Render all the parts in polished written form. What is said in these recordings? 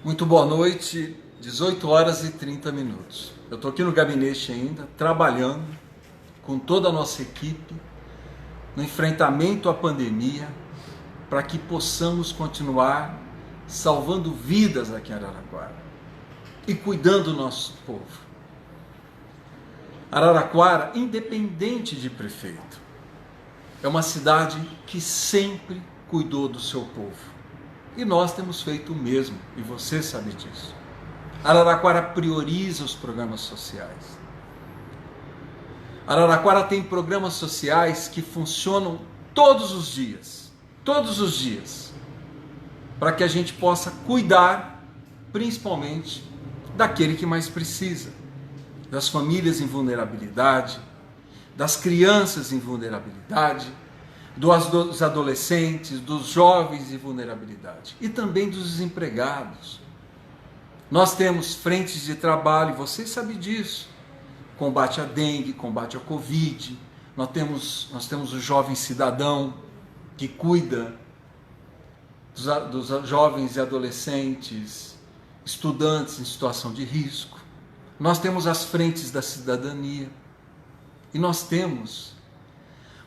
Muito boa noite, 18 horas e 30 minutos. Eu estou aqui no gabinete ainda, trabalhando com toda a nossa equipe no enfrentamento à pandemia, para que possamos continuar salvando vidas aqui em Araraquara e cuidando do nosso povo. Araraquara, independente de prefeito, é uma cidade que sempre cuidou do seu povo. E nós temos feito o mesmo, e você sabe disso. Araraquara prioriza os programas sociais. Araraquara tem programas sociais que funcionam todos os dias, para que a gente possa cuidar, principalmente, daquele que mais precisa, das famílias em vulnerabilidade, das crianças em vulnerabilidade, dos adolescentes, dos jovens em vulnerabilidade e também dos desempregados. Nós temos frentes de trabalho, você sabe disso, combate à dengue, combate à Covid, nós temos o jovem cidadão que cuida dos jovens e adolescentes, estudantes em situação de risco, nós temos as frentes da cidadania e nós temos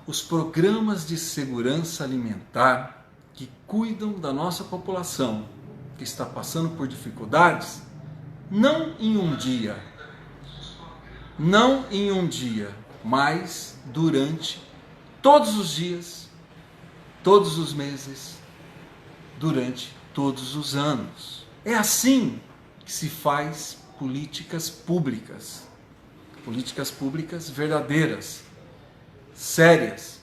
os programas de segurança alimentar que cuidam da nossa população que está passando por dificuldades, não em um dia, mas durante todos os dias, todos os meses, durante todos os anos. É assim que se faz políticas públicas verdadeiras, sérias,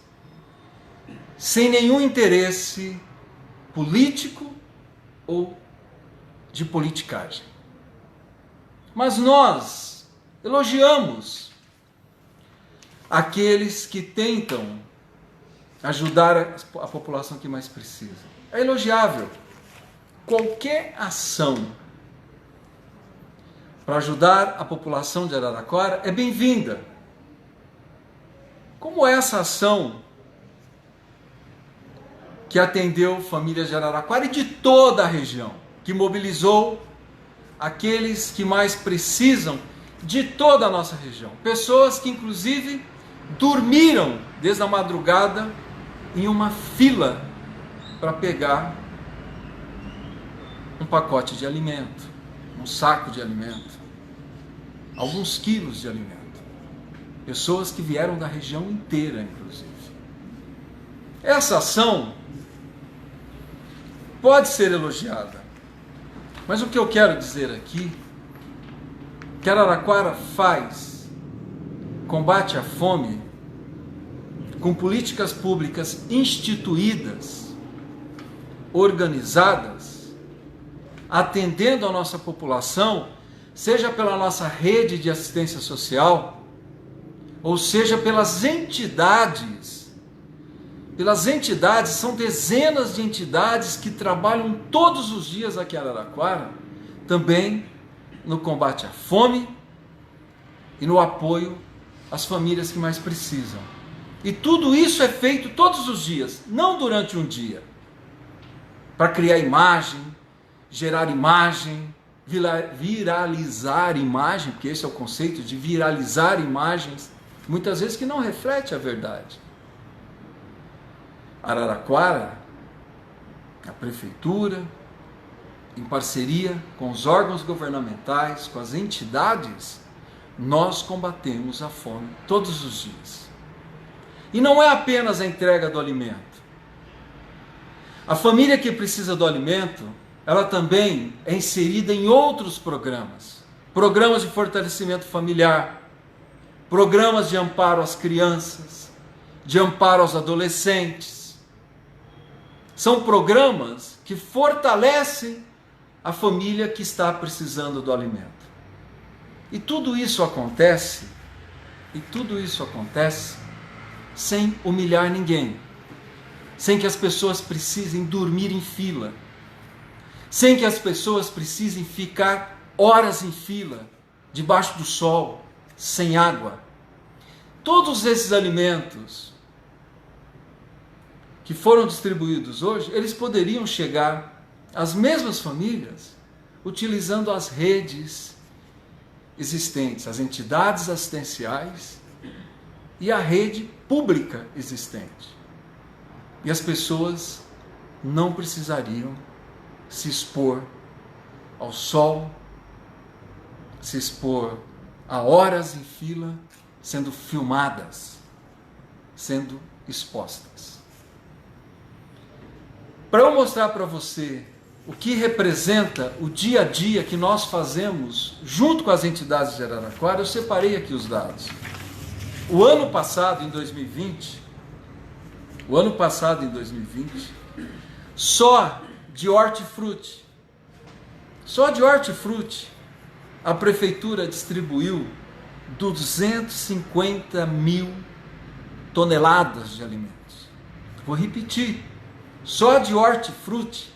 sem nenhum interesse político ou de politicagem. Mas nós elogiamos aqueles que tentam ajudar a população que mais precisa. É elogiável. Qualquer ação para ajudar a população de Araraquara é bem-vinda. Como essa ação que atendeu famílias de Araraquara e de toda a região, que mobilizou aqueles que mais precisam de toda a nossa região. Pessoas que inclusive dormiram desde a madrugada em uma fila para pegar um pacote de alimento, um saco de alimento, alguns quilos de alimento. Pessoas que vieram da região inteira, inclusive. Essa ação pode ser elogiada, mas o que eu quero dizer aqui, que Araraquara faz combate à fome com políticas públicas instituídas, organizadas, atendendo a nossa população, seja pela nossa rede de assistência social, ou seja pelas entidades. São dezenas de entidades que trabalham todos os dias aqui em Araraquara, também no combate à fome e no apoio às famílias que mais precisam. E tudo isso é feito todos os dias, não durante um dia, para criar imagem, gerar imagem, viralizar imagem, porque esse é o conceito de viralizar imagens, muitas vezes que não reflete a verdade. Araraquara, a prefeitura, em parceria com os órgãos governamentais, com as entidades, nós combatemos a fome todos os dias. E não é apenas a entrega do alimento. A família que precisa do alimento, ela também é inserida em outros programas. Programas de fortalecimento familiar, programas de amparo às crianças, de amparo aos adolescentes. São programas que fortalecem a família que está precisando do alimento. E tudo isso acontece sem humilhar ninguém, sem que as pessoas precisem dormir em fila, sem que as pessoas precisem ficar horas em fila, debaixo do sol, sem água. Todos esses alimentos que foram distribuídos hoje, eles poderiam chegar às mesmas famílias utilizando as redes existentes, as entidades assistenciais e a rede pública existente. E as pessoas não precisariam se expor ao sol, se expor a horas em fila, sendo filmadas, sendo expostas. Para eu mostrar para você o que representa o dia a dia que nós fazemos junto com as entidades de Araraquara, eu separei aqui os dados. O ano passado, em 2020, só de hortifruti, a prefeitura distribuiu 250 mil toneladas de alimentos. Vou repetir, só de hortifruti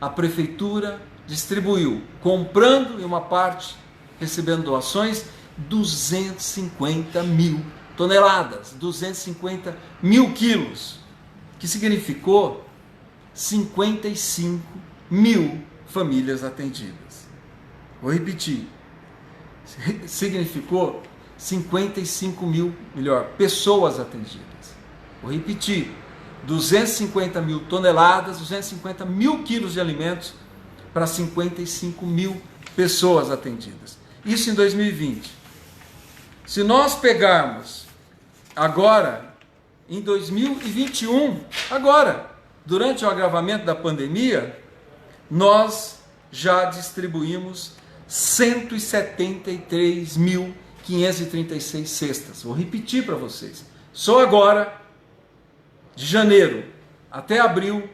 a prefeitura distribuiu, comprando e uma parte recebendo doações, 250 mil toneladas, 250 mil quilos, que significou 55 mil famílias atendidas. Vou repetir, significou 55 mil, pessoas atendidas. Vou repetir, 250 mil toneladas, 250 mil quilos de alimentos para 55 mil pessoas atendidas. Isso em 2020. Se nós pegarmos agora, em 2021, durante o agravamento da pandemia, nós já distribuímos 173.536 cestas. Vou repetir para vocês. Só agora, de janeiro até abril,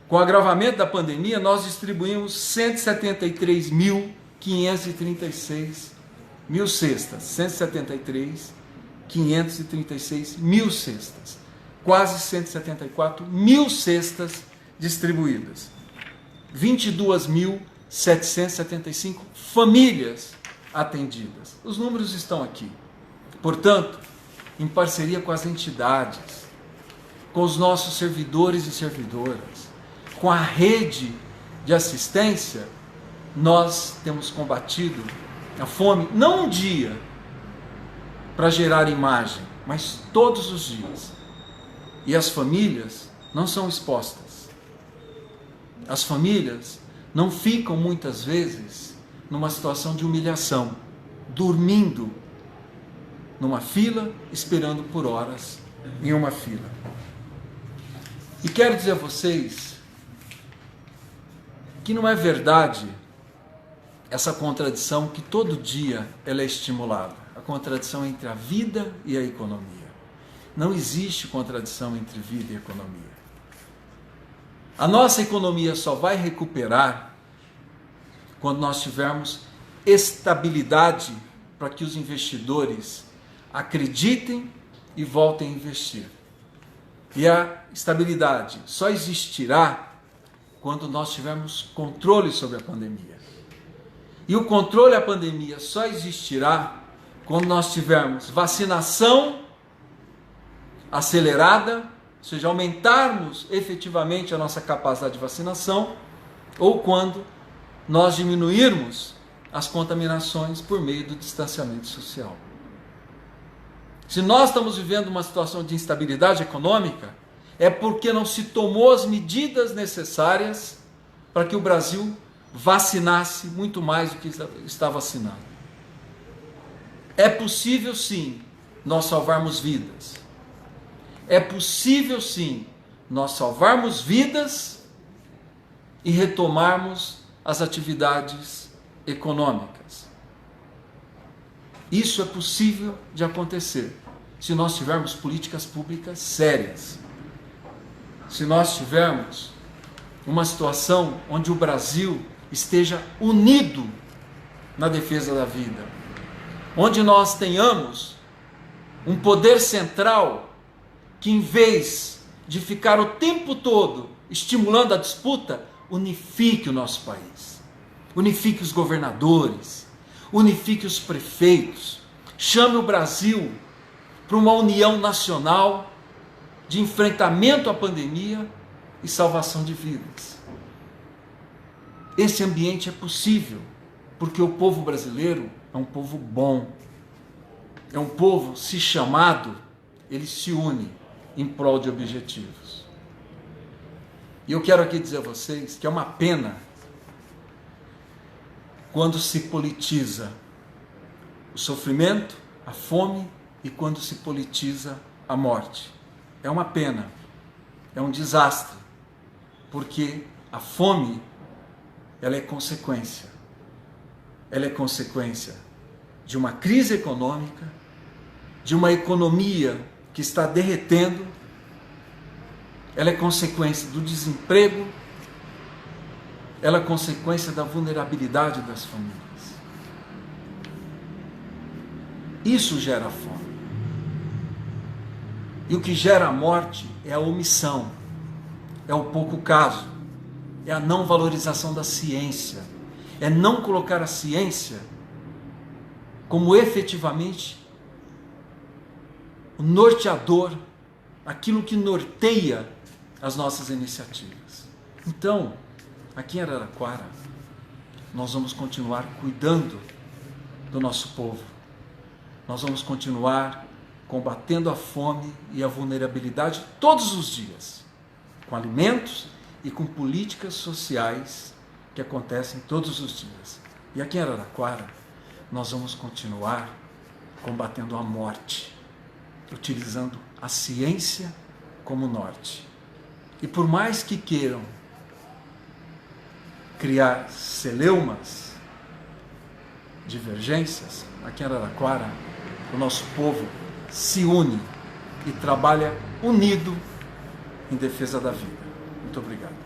com o agravamento da pandemia, nós distribuímos 173.536 mil cestas. 173.536 mil cestas. Quase 174 mil cestas distribuídas. 22.775 famílias atendidas. Os números estão aqui. Portanto, em parceria com as entidades, com os nossos servidores e servidoras, com a rede de assistência, nós temos combatido a fome, não um dia para gerar imagem, mas todos os dias. E as famílias não são expostas. As famílias não ficam muitas vezes numa situação de humilhação, dormindo numa fila, esperando por horas em uma fila. E quero dizer a vocês que não é verdade essa contradição que todo dia ela é estimulada, a contradição entre a vida e a economia. Não existe contradição entre vida e economia. A nossa economia só vai recuperar quando nós tivermos estabilidade para que os investidores acreditem e voltem a investir. E a estabilidade só existirá quando nós tivermos controle sobre a pandemia. E o controle da pandemia só existirá quando nós tivermos vacinação acelerada, ou seja, aumentarmos efetivamente a nossa capacidade de vacinação, ou quando nós diminuirmos as contaminações por meio do distanciamento social. Se nós estamos vivendo uma situação de instabilidade econômica, é porque não se tomou as medidas necessárias para que o Brasil vacinasse muito mais do que está vacinando. É possível sim nós salvarmos vidas. É possível sim nós salvarmos vidas e retomarmos as atividades econômicas. Isso é possível de acontecer se nós tivermos políticas públicas sérias. Se nós tivermos uma situação onde o Brasil esteja unido na defesa da vida, onde nós tenhamos um poder central que, em vez de ficar o tempo todo estimulando a disputa, unifique o nosso país, unifique os governadores, unifique os prefeitos, chame o Brasil para uma união nacional de enfrentamento à pandemia e salvação de vidas. Esse ambiente é possível, porque o povo brasileiro é um povo bom. É um povo, se chamado, ele se une em prol de objetivos. E eu quero aqui dizer a vocês que é uma pena quando se politiza o sofrimento, a fome e quando se politiza a morte. É uma pena, é um desastre, porque a fome, ela é consequência. Ela é consequência de uma crise econômica, de uma economia que está derretendo, ela é consequência do desemprego, ela é consequência da vulnerabilidade das famílias. Isso gera fome. E o que gera a morte é a omissão, é o pouco caso, é a não valorização da ciência, é não colocar a ciência como efetivamente o norteador, aquilo que norteia as nossas iniciativas. Então, aqui em Araraquara, nós vamos continuar cuidando do nosso povo. Nós vamos continuar combatendo a fome e a vulnerabilidade todos os dias, com alimentos e com políticas sociais que acontecem todos os dias. E aqui em Araraquara, nós vamos continuar combatendo a morte, utilizando a ciência como norte. E por mais que queiram criar celeumas, divergências, aqui em Araraquara, o nosso povo se une e trabalha unido em defesa da vida. Muito obrigado.